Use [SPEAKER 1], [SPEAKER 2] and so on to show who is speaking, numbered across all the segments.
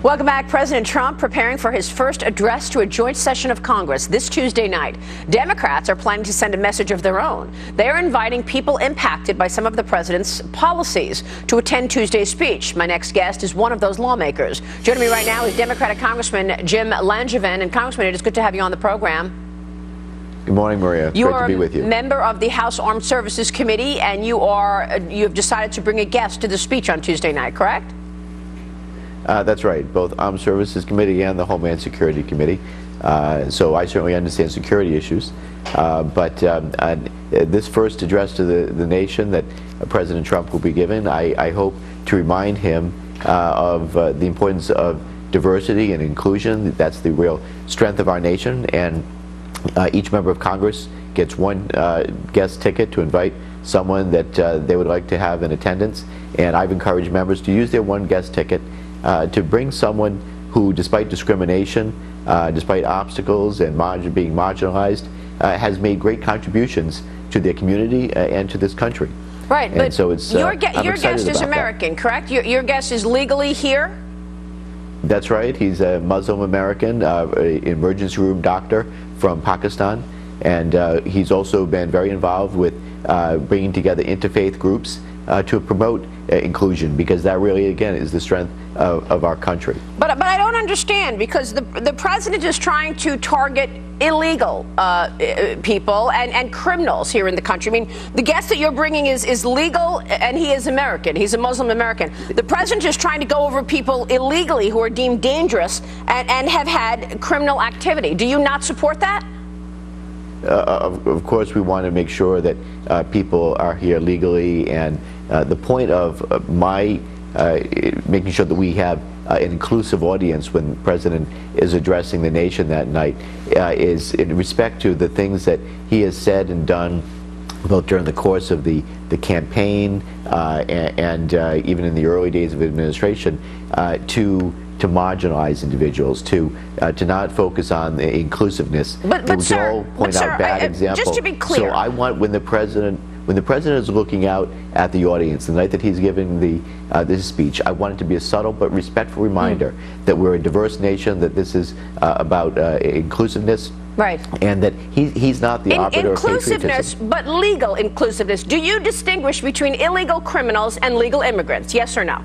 [SPEAKER 1] Welcome back. President Trump preparing for his first address to a joint session of Congress this Tuesday night. Democrats are planning to send a message of their own. They are inviting people impacted by some of the president's policies to attend Tuesday's speech. My next guest is one of those lawmakers. Joining me right now is Democratic Congressman Jim Langevin. And Congressman, it is good to have you on the program.
[SPEAKER 2] Good morning, Maria. It's great to be with you.
[SPEAKER 1] You are a member of the House Armed Services Committee, and you have decided to bring a guest to the speech on Tuesday night, correct?
[SPEAKER 2] That's right, both Armed Services Committee and the Homeland Security Committee. So I certainly understand security issues. But this first address to the nation that President Trump will be giving, I hope to remind him of the importance of diversity and inclusion. That's the real strength of our nation. And each member of Congress gets one guest ticket to invite someone that they would like to have in attendance. And I've encouraged members to use their one guest ticket to bring someone who, despite discrimination, despite obstacles and being marginalized, has made great contributions to their community and to this country.
[SPEAKER 1] Right,
[SPEAKER 2] and
[SPEAKER 1] but
[SPEAKER 2] so it's,
[SPEAKER 1] your guest is American, correct? Your guest is legally here?
[SPEAKER 2] That's right. He's a Muslim American, emergency room doctor from Pakistan, and he's also been very involved with bringing together interfaith groups to promote inclusion, because that really, again, is the strength of our country.
[SPEAKER 1] But I don't understand, because the president is trying to target illegal people and criminals here in the country. I mean, the guest that you're bringing is legal, and he is American. He's a Muslim American. The president is trying to go over people illegally who are deemed dangerous and have had criminal activity. Do you not support that?
[SPEAKER 2] Of course, we want to make sure that people are here legally, and the point of my making sure that we have an inclusive audience when the president is addressing the nation that night is in respect to the things that he has said and done both during the course of the campaign and even in the early days of administration to marginalize individuals, to not focus on the inclusiveness.
[SPEAKER 1] But
[SPEAKER 2] we
[SPEAKER 1] sir,
[SPEAKER 2] can all point out bad examples.
[SPEAKER 1] Just to be clear,
[SPEAKER 2] so I want when the president is looking out at the audience the night that he's giving this speech, I want it to be a subtle but respectful reminder that we're a diverse nation, that this is about inclusiveness.
[SPEAKER 1] Right.
[SPEAKER 2] And that he's not the arbiter of
[SPEAKER 1] inclusiveness,
[SPEAKER 2] patriotism.
[SPEAKER 1] but legal inclusiveness. Do you distinguish between illegal criminals and legal immigrants? Yes or no?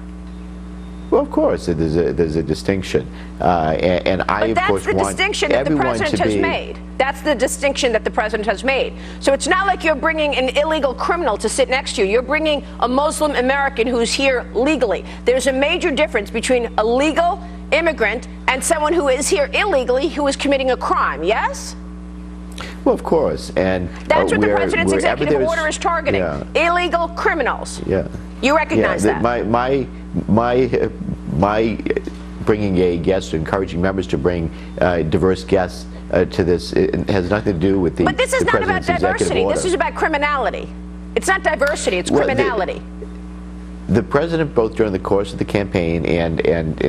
[SPEAKER 2] Well, of course, there's a distinction, and I, of course, want everyone to be.
[SPEAKER 1] That's the distinction that the president has made. So it's not like you're bringing an illegal criminal to sit next to you. You're bringing a Muslim American who's here legally. There's a major difference between a legal immigrant and someone who is here illegally, who is committing a crime. Yes?
[SPEAKER 2] Well, of course, and
[SPEAKER 1] that's what the president's executive order is targeting: illegal criminals.
[SPEAKER 2] Yeah.
[SPEAKER 1] You recognize that?
[SPEAKER 2] My bringing a guest, encouraging members to bring diverse guests to this, it has nothing to do with the.
[SPEAKER 1] But this is not about diversity. This is about criminality. It's not diversity. It's criminality.
[SPEAKER 2] The president, both during the course of the campaign and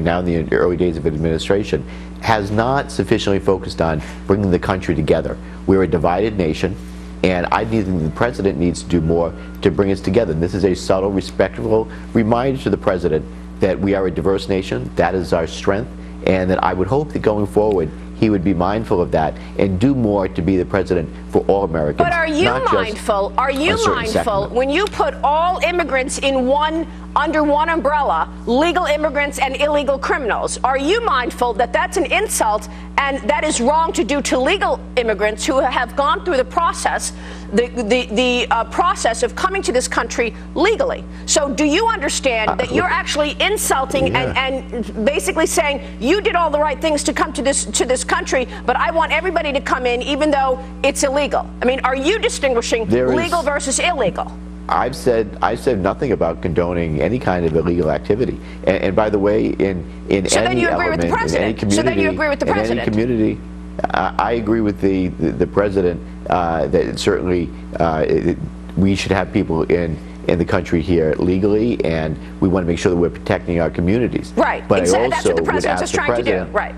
[SPEAKER 2] now in the early days of administration, has not sufficiently focused on bringing the country together. We're a divided nation, and I think the president needs to do more to bring us together. And this is a subtle, respectful reminder to the president that we are a diverse nation, that is our strength, and that I would hope that going forward he would be mindful of that and do more to be the president for all Americans.
[SPEAKER 1] But are you mindful? Are you mindful when you put all immigrants in under one umbrella, legal immigrants and illegal criminals? Are you mindful that that's an insult and that is wrong to do to legal immigrants who have gone through the process, the process of coming to this country legally? So do you understand that you're actually insulting and basically saying you did all the right things to come to this country, but I want everybody to come in even though it's illegal? I mean, are you distinguishing legal versus illegal?
[SPEAKER 2] I've said nothing about condoning any kind of illegal activity. And by the way, in any element, in any community,
[SPEAKER 1] so then you agree with the president.
[SPEAKER 2] In any community, I agree with the president that certainly we should have people in the country here legally, and we want to make sure that we're protecting our communities.
[SPEAKER 1] Right.
[SPEAKER 2] But
[SPEAKER 1] exactly.
[SPEAKER 2] I also
[SPEAKER 1] that's what the president is
[SPEAKER 2] would ask
[SPEAKER 1] trying
[SPEAKER 2] the
[SPEAKER 1] to do. Right.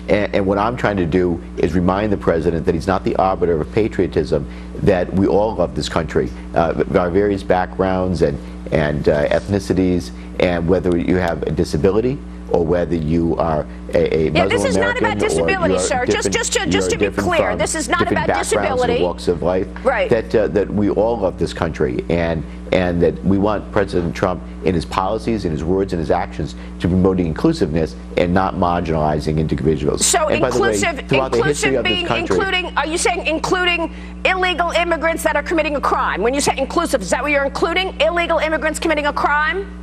[SPEAKER 2] And what I'm trying to do is remind the president that he's not the arbiter of patriotism, that we all love this country, our various backgrounds and ethnicities, and whether you have a disability or whether you are a Muslim
[SPEAKER 1] this is not about disability, sir. Just to be clear, this is not about disability.
[SPEAKER 2] And walks of life.
[SPEAKER 1] Right.
[SPEAKER 2] That we all love this country, and that we want President Trump in his policies, in his words, and his actions to promoting inclusiveness and not marginalizing individuals.
[SPEAKER 1] So
[SPEAKER 2] and
[SPEAKER 1] inclusive,
[SPEAKER 2] by the way,
[SPEAKER 1] inclusive being including. Are you saying including illegal immigrants that are committing a crime? When you say inclusive, is that what you're including? Illegal immigrants committing a crime?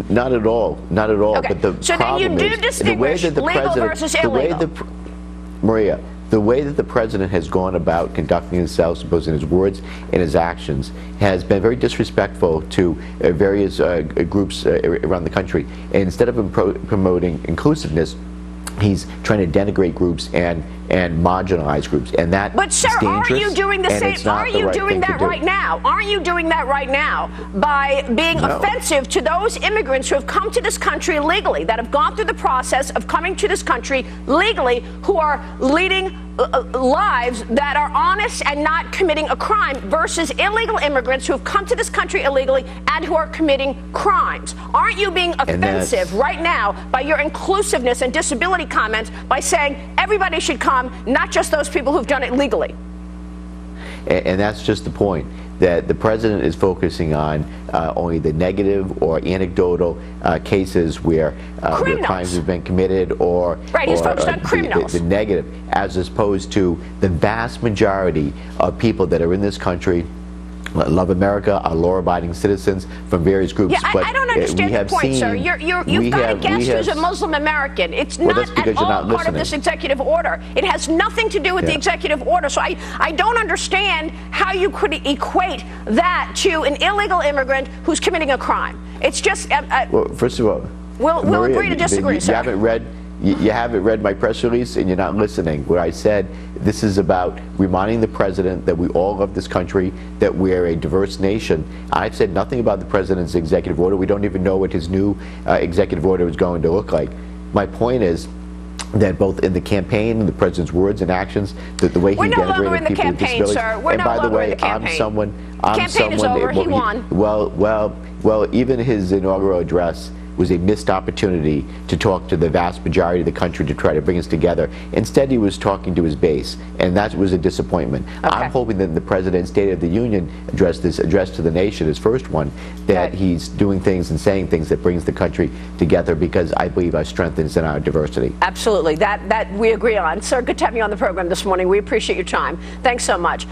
[SPEAKER 2] Not at all. Not at all.
[SPEAKER 1] Okay.
[SPEAKER 2] But the
[SPEAKER 1] so
[SPEAKER 2] problem
[SPEAKER 1] then you do
[SPEAKER 2] is
[SPEAKER 1] distinguish legal versus illegal.
[SPEAKER 2] Maria, the way that the president has gone about conducting himself, both in his words and his actions, has been very disrespectful to various groups around the country. And instead of promoting inclusiveness, he's trying to denigrate groups and marginalize groups, and that
[SPEAKER 1] But sir, aren't you doing the same? Aren't you doing that right now? Aren't you doing that right now by being offensive to those immigrants who have come to this country legally, that have gone through the process of coming to this country legally, who are leading lives that are honest and not committing a crime, versus illegal immigrants who have come to this country illegally and who are committing crimes? Aren't you being offensive right now by your inclusiveness and disability comments by saying everybody should come, not just those people who've done it legally?
[SPEAKER 2] And that's just the point, that the president is focusing on only the negative or anecdotal cases where crimes have been committed, or
[SPEAKER 1] he's focused on criminals.
[SPEAKER 2] The negative, as opposed to the vast majority of people that are in this country, love America, are law-abiding citizens from various groups.
[SPEAKER 1] Yeah, I don't understand the point, sir. You've got a guest who's a Muslim American. It's not at all part of this executive order. It has nothing to do with the executive order. So I don't understand how you could equate that to an illegal immigrant who's committing a crime. It's just...
[SPEAKER 2] well, first of all,
[SPEAKER 1] we'll
[SPEAKER 2] Maria,
[SPEAKER 1] agree to disagree, sir.
[SPEAKER 2] You haven't read my press release, and you're not listening, where I said this is about reminding the president that we all love this country, that we're a diverse nation. I've said nothing about the president's executive order. We don't even know what his new executive order is going to look like. My point is that both in the campaign, the president's words and actions, that the way he denigrated people with disabilities.
[SPEAKER 1] Sir. We're
[SPEAKER 2] and by the way,
[SPEAKER 1] I'm
[SPEAKER 2] someone.
[SPEAKER 1] Campaign is over. He won.
[SPEAKER 2] Well, even his inaugural address was a missed opportunity to talk to the vast majority of the country to try to bring us together. Instead, he was talking to his base, and that was a disappointment. Okay. I'm hoping that in the President's State of the Union address to the nation, his first one, that he's doing things and saying things that brings the country together, because I believe our strength is in our diversity.
[SPEAKER 1] Absolutely. That we agree on. Sir, good to have you on the program this morning. We appreciate your time. Thanks so much.